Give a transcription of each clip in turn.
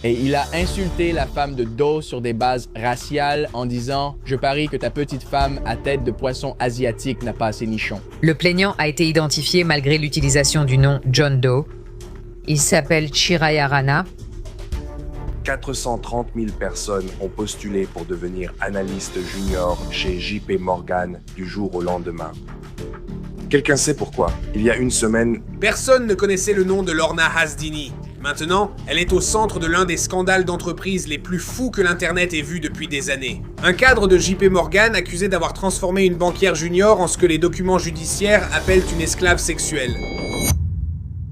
Et il a insulté la femme de Doe sur des bases raciales en disant « Je parie que ta petite femme à tête de poisson asiatique n'a pas assez nichon. » Le plaignant a été identifié malgré l'utilisation du nom John Doe. Il s'appelle Chiraya Rana. 430 000 personnes ont postulé pour devenir analyste junior chez JP Morgan du jour au lendemain. Quelqu'un sait pourquoi? Il y a une semaine, Personne ne connaissait le nom de Lorna Hasdini. Maintenant, elle est au centre de l'un des scandales d'entreprise les plus fous que l'Internet ait vu depuis des années. Un cadre de JP Morgan accusé d'avoir transformé une banquière junior en ce que les documents judiciaires appellent une esclave sexuelle.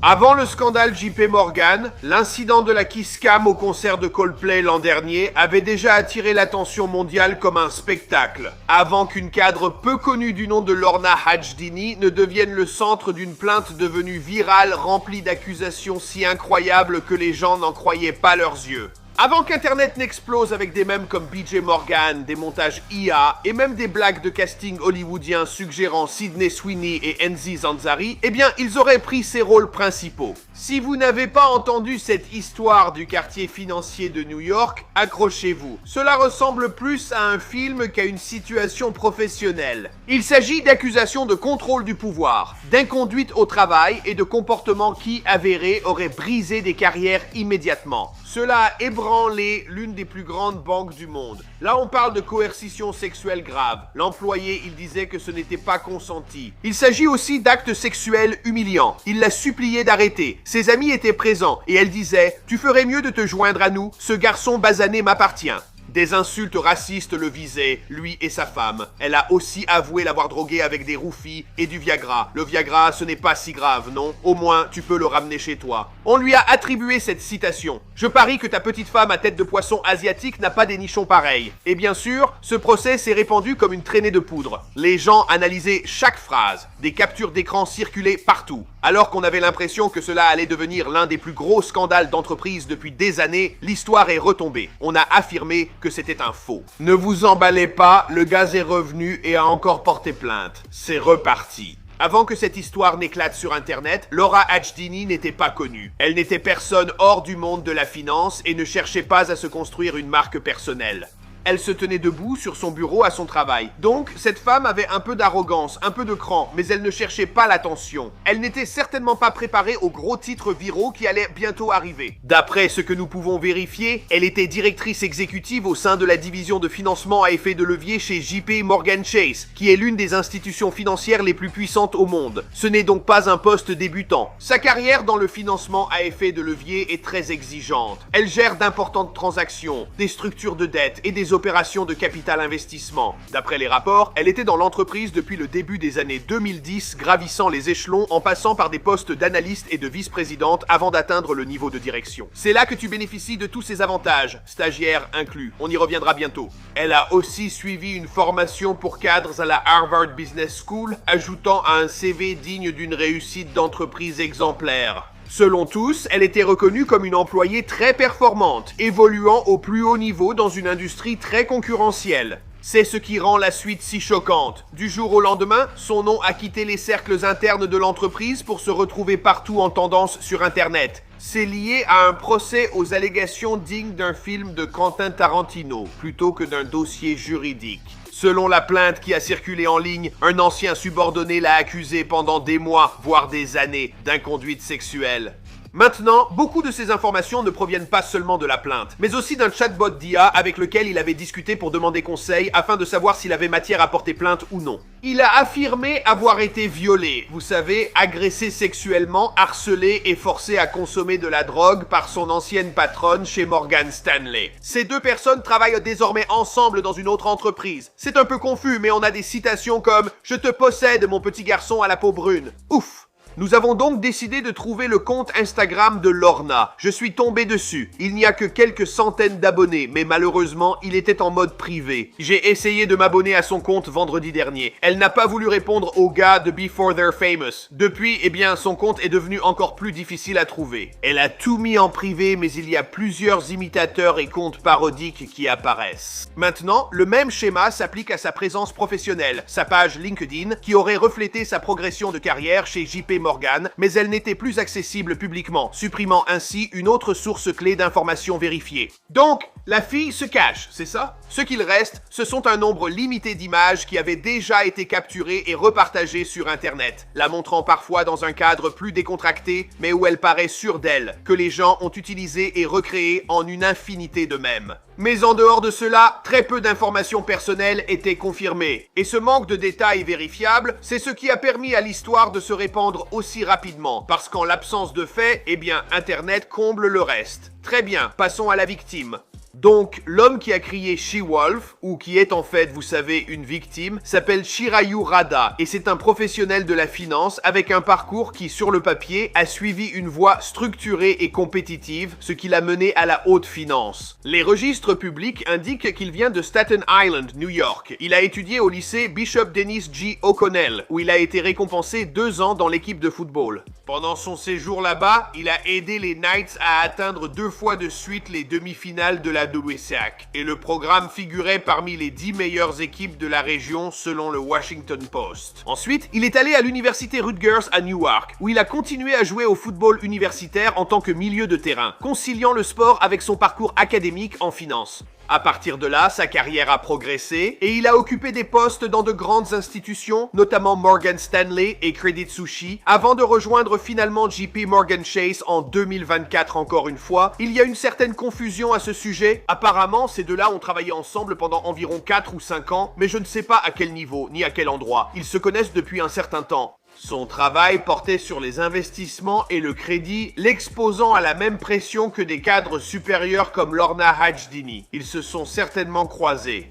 Avant le scandale JP Morgan, l'incident de la Kiss Cam au concert de Coldplay l'an dernier avait déjà attiré l'attention mondiale comme un spectacle, avant qu'une cadre peu connue du nom de Lorna Hasdini ne devienne le centre d'une plainte devenue virale remplie d'accusations si incroyables que les gens n'en croyaient pas leurs yeux. Avant qu'Internet n'explose avec des mèmes comme BJ Morgan, des montages IA et même des blagues de casting hollywoodien suggérant Sydney Sweeney et Enzi Zanzari, eh bien, ils auraient pris ces rôles principaux. Si vous n'avez pas entendu cette histoire du quartier financier de New York, accrochez-vous. Cela ressemble plus à un film qu'à une situation professionnelle. Il s'agit d'accusations de contrôle du pouvoir, d'inconduite au travail et de comportements qui, avérés, auraient brisé des carrières immédiatement. Cela a ébranlé l'une des plus grandes banques du monde. Là, on parle de coercition sexuelle grave. L'employé, il disait que ce n'était pas consenti. Il s'agit aussi d'actes sexuels humiliants. Il l'a supplié d'arrêter. Ses amis étaient présents et elle disait « Tu ferais mieux de te joindre à nous, ce garçon basané m'appartient ». Des insultes racistes le visaient, lui et sa femme. Elle a aussi avoué l'avoir drogué avec des roufies et du Viagra. Le Viagra, ce n'est pas si grave, non? Au moins, tu peux le ramener chez toi. On lui a attribué cette citation. « Je parie que ta petite femme à tête de poisson asiatique n'a pas des nichons pareils. » Et bien sûr, ce procès s'est répandu comme une traînée de poudre. Les gens analysaient chaque phrase. Des captures d'écran circulaient partout. Alors qu'on avait l'impression que cela allait devenir l'un des plus gros scandales d'entreprise depuis des années, l'histoire est retombée. On a affirmé que c'était un faux. Ne vous emballez pas, le gaz est revenu et a encore porté plainte. C'est reparti. Avant que cette histoire n'éclate sur Internet, Laura Hasdini n'était pas connue. Elle n'était personne hors du monde de la finance et ne cherchait pas à se construire une marque personnelle. Elle se tenait debout sur son bureau à son travail. Donc, cette femme avait un peu d'arrogance, un peu de cran, mais elle ne cherchait pas l'attention. Elle n'était certainement pas préparée aux gros titres viraux qui allaient bientôt arriver. D'après ce que nous pouvons vérifier, elle était directrice exécutive au sein de la division de financement à effet de levier chez JP Morgan Chase, qui est l'une des institutions financières les plus puissantes au monde. Ce n'est donc pas un poste débutant. Sa carrière dans le financement à effet de levier est très exigeante. Elle gère d'importantes transactions, des structures de dette et des opérations de capital investissement. D'après les rapports, elle était dans l'entreprise depuis le début des années 2010, gravissant les échelons en passant par des postes d'analyste et de vice-présidente avant d'atteindre le niveau de direction. C'est là que tu bénéficies de tous ces avantages, stagiaires inclus. On y reviendra bientôt. Elle a aussi suivi une formation pour cadres à la Harvard Business School, ajoutant à un CV digne d'une réussite d'entreprise exemplaire. Selon tous, elle était reconnue comme une employée très performante, évoluant au plus haut niveau dans une industrie très concurrentielle. C'est ce qui rend la suite si choquante. Du jour au lendemain, son nom a quitté les cercles internes de l'entreprise pour se retrouver partout en tendance sur Internet. C'est lié à un procès aux allégations dignes d'un film de Quentin Tarantino, plutôt que d'un dossier juridique. Selon la plainte qui a circulé en ligne, un ancien subordonné l'a accusé pendant des mois, voire des années, d'inconduite sexuelle. Maintenant, beaucoup de ces informations ne proviennent pas seulement de la plainte, mais aussi d'un chatbot d'IA avec lequel il avait discuté pour demander conseil afin de savoir s'il avait matière à porter plainte ou non. Il a affirmé avoir été violé, vous savez, agressé sexuellement, harcelé et forcé à consommer de la drogue par son ancienne patronne chez Morgan Stanley. Ces deux personnes travaillent désormais ensemble dans une autre entreprise. C'est un peu confus, mais on a des citations comme « Je te possède, mon petit garçon à la peau brune ». Ouf! Nous avons donc décidé de trouver le compte Instagram de Lorna. Je suis tombé dessus. Il n'y a que quelques centaines d'abonnés, mais malheureusement, il était en mode privé. J'ai essayé de m'abonner à son compte vendredi dernier. Elle n'a pas voulu répondre aux gars de Before They're Famous. Depuis, eh bien, son compte est devenu encore plus difficile à trouver. Elle a tout mis en privé, mais il y a plusieurs imitateurs et comptes parodiques qui apparaissent. Maintenant, le même schéma s'applique à sa présence professionnelle, sa page LinkedIn, qui aurait reflété sa progression de carrière chez JP Morgan Morgan, mais elle n'était plus accessible publiquement, supprimant ainsi une autre source clé d'informations vérifiées. Donc, la fille se cache, c'est ça? Ce qu'il reste, ce sont un nombre limité d'images qui avaient déjà été capturées et repartagées sur Internet, la montrant parfois dans un cadre plus décontracté, mais où elle paraît sûre d'elle, que les gens ont utilisé et recréé en une infinité de mèmes. Mais en dehors de cela, très peu d'informations personnelles étaient confirmées. Et ce manque de détails vérifiables, c'est ce qui a permis à l'histoire de se répandre aussi rapidement, parce qu'en l'absence de faits, eh bien, Internet comble le reste. Très bien, passons à la victime. Donc, l'homme qui a crié She-Wolf, ou qui est en fait, vous savez, une victime, s'appelle Shirayu Rada, et c'est un professionnel de la finance avec un parcours qui, sur le papier, a suivi une voie structurée et compétitive, ce qui l'a mené à la haute finance. Les registres publics indiquent qu'il vient de Staten Island, New York. Il a étudié au lycée Bishop Dennis G. O'Connell, où il a été récompensé 2 ans dans l'équipe de football. Pendant son séjour là-bas, il a aidé les Knights à atteindre 2 fois de suite les demi-finales de la WSAC, et le programme figurait parmi les 10 meilleures équipes de la région selon le Washington Post. Ensuite, il est allé à l'université Rutgers à Newark, où il a continué à jouer au football universitaire en tant que milieu de terrain, conciliant le sport avec son parcours académique en finance. À partir de là, sa carrière a progressé et il a occupé des postes dans de grandes institutions, notamment Morgan Stanley et Credit Suisse, avant de rejoindre finalement JP Morgan Chase en 2024 encore une fois. Il y a une certaine confusion à ce sujet. Apparemment, ces deux-là ont travaillé ensemble pendant environ 4 ou 5 ans, mais je ne sais pas à quel niveau ni à quel endroit. Ils se connaissent depuis un certain temps. Son travail portait sur les investissements et le crédit, l'exposant à la même pression que des cadres supérieurs comme Lorna Hajdini. Ils se sont certainement croisés.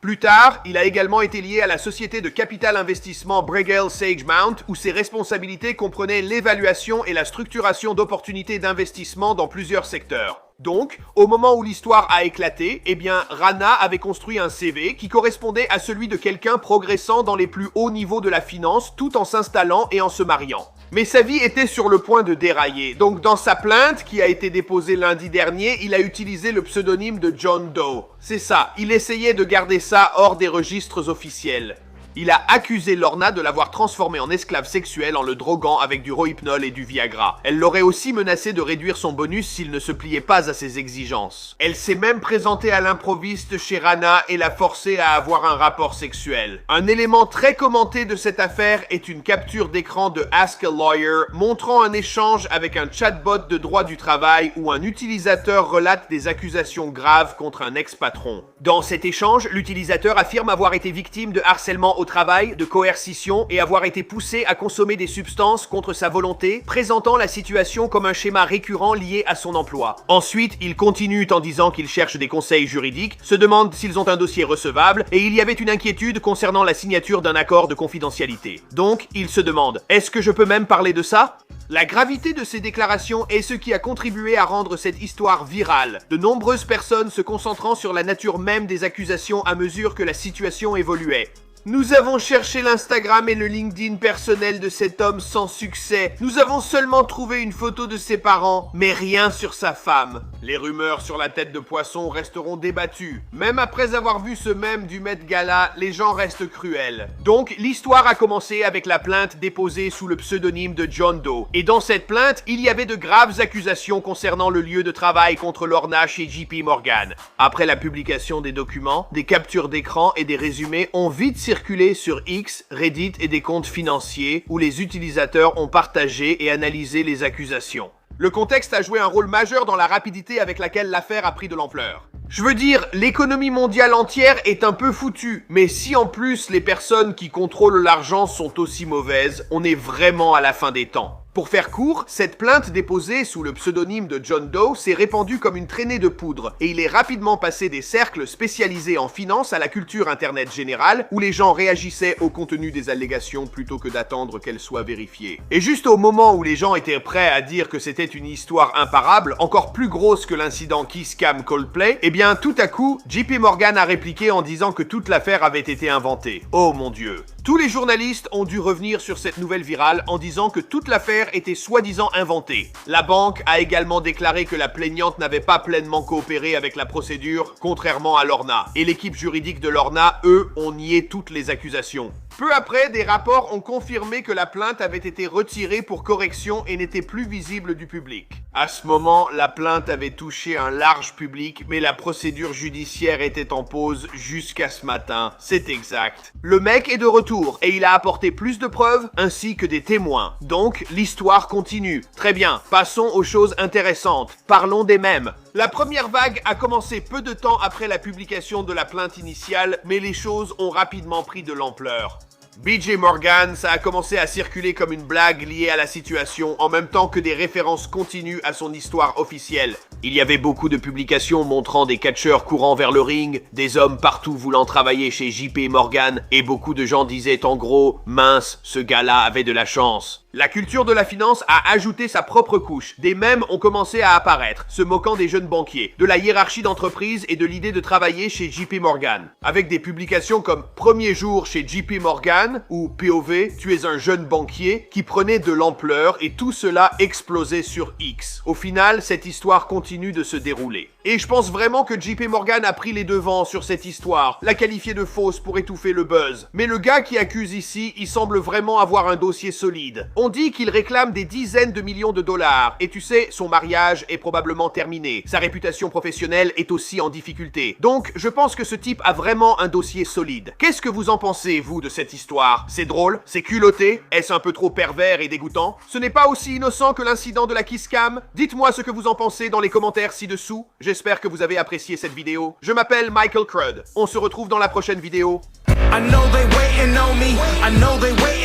Plus tard, il a également été lié à la société de capital investissement Bregal Sagemount, où ses responsabilités comprenaient l'évaluation et la structuration d'opportunités d'investissement dans plusieurs secteurs. Donc, au moment où l'histoire a éclaté, eh bien, Rana avait construit un CV qui correspondait à celui de quelqu'un progressant dans les plus hauts niveaux de la finance tout en s'installant et en se mariant. Mais sa vie était sur le point de dérailler, donc dans sa plainte, qui a été déposée lundi dernier, il a utilisé le pseudonyme de John Doe. C'est ça, il essayait de garder ça hors des registres officiels. Il a accusé Lorna de l'avoir transformé en esclave sexuelle en le droguant avec du Rohypnol et du Viagra. Elle l'aurait aussi menacé de réduire son bonus s'il ne se pliait pas à ses exigences. Elle s'est même présentée à l'improviste chez Rana et l'a forcé à avoir un rapport sexuel. Un élément très commenté de cette affaire est une capture d'écran de Ask a Lawyer montrant un échange avec un chatbot de droit du travail où un utilisateur relate des accusations graves contre un ex-patron. Dans cet échange, l'utilisateur affirme avoir été victime de harcèlement au travail, de coercition et avoir été poussé à consommer des substances contre sa volonté, présentant la situation comme un schéma récurrent lié à son emploi. Ensuite, il continue en disant qu'il cherche des conseils juridiques, se demande s'ils ont un dossier recevable et il y avait une inquiétude concernant la signature d'un accord de confidentialité. Donc, il se demande, est-ce que je peux même parler de ça ? La gravité de ces déclarations est ce qui a contribué à rendre cette histoire virale, de nombreuses personnes se concentrant sur la nature même des accusations à mesure que la situation évoluait. Nous avons cherché l'Instagram et le LinkedIn personnel de cet homme sans succès. Nous avons seulement trouvé une photo de ses parents, mais rien sur sa femme. Les rumeurs sur la tête de poisson resteront débattues. Même après avoir vu ce mème du Met Gala, les gens restent cruels. Donc, l'histoire a commencé avec la plainte déposée sous le pseudonyme de John Doe. Et dans cette plainte, il y avait de graves accusations concernant le lieu de travail contre Lorna chez JP Morgan. Après la publication des documents, des captures d'écran et des résumés ont vite circulé sur X, Reddit et des comptes financiers où les utilisateurs ont partagé et analysé les accusations. Le contexte a joué un rôle majeur dans la rapidité avec laquelle l'affaire a pris de l'ampleur. Je veux dire, l'économie mondiale entière est un peu foutue, mais si en plus les personnes qui contrôlent l'argent sont aussi mauvaises, on est vraiment à la fin des temps. Pour faire court, cette plainte déposée sous le pseudonyme de John Doe s'est répandue comme une traînée de poudre et il est rapidement passé des cercles spécialisés en finance à la culture internet générale où les gens réagissaient au contenu des allégations plutôt que d'attendre qu'elles soient vérifiées. Et juste au moment où les gens étaient prêts à dire que c'était une histoire imparable, encore plus grosse que l'incident Kiss Cam Coldplay, eh bien tout à coup, JP Morgan a répliqué en disant que toute l'affaire avait été inventée. Oh mon Dieu. Tous les journalistes ont dû revenir sur cette nouvelle virale en disant que toute l'affaire était soi-disant inventée. La banque a également déclaré que la plaignante n'avait pas pleinement coopéré avec la procédure, contrairement à Lorna. Et l'équipe juridique de Lorna, eux, ont nié toutes les accusations. Peu après, des rapports ont confirmé que la plainte avait été retirée pour correction et n'était plus visible du public. À ce moment, la plainte avait touché un large public, mais la procédure judiciaire était en pause jusqu'à ce matin. C'est exact. Le mec est de retour et il a apporté plus de preuves ainsi que des témoins. Donc, l'histoire continue. Très bien, passons aux choses intéressantes. Parlons des mèmes. La première vague a commencé peu de temps après la publication de la plainte initiale, mais les choses ont rapidement pris de l'ampleur. BJ Morgan, ça a commencé à circuler comme une blague liée à la situation, en même temps que des références continues à son histoire officielle. Il y avait beaucoup de publications montrant des catcheurs courant vers le ring, des hommes partout voulant travailler chez JP Morgan, et beaucoup de gens disaient en gros « Mince, ce gars-là avait de la chance ». La culture de la finance a ajouté sa propre couche. Des mèmes ont commencé à apparaître, se moquant des jeunes banquiers, de la hiérarchie d'entreprise et de l'idée de travailler chez JP Morgan. Avec des publications comme « Premier jour chez JP Morgan » ou « POV, tu es un jeune banquier » qui prenaient de l'ampleur et tout cela explosait sur X. Au final, cette histoire continue de se dérouler. Et je pense vraiment que JP Morgan a pris les devants sur cette histoire, l'a qualifiée de fausse pour étouffer le buzz. Mais le gars qui accuse ici, il semble vraiment avoir un dossier solide. On dit qu'il réclame des dizaines de millions de dollars, et tu sais, son mariage est probablement terminé. Sa réputation professionnelle est aussi en difficulté. Donc, je pense que ce type a vraiment un dossier solide. Qu'est-ce que vous en pensez, vous, de cette histoire? C'est drôle? C'est culotté? Est-ce un peu trop pervers et dégoûtant? Ce n'est pas aussi innocent que l'incident de la Kiss Cam? Dites-moi ce que vous en pensez dans les commentaires ci-dessous. J'espère que vous avez apprécié cette vidéo. Je m'appelle Michael Crud. On se retrouve dans la prochaine vidéo. I know they waiting on me. I know they waiting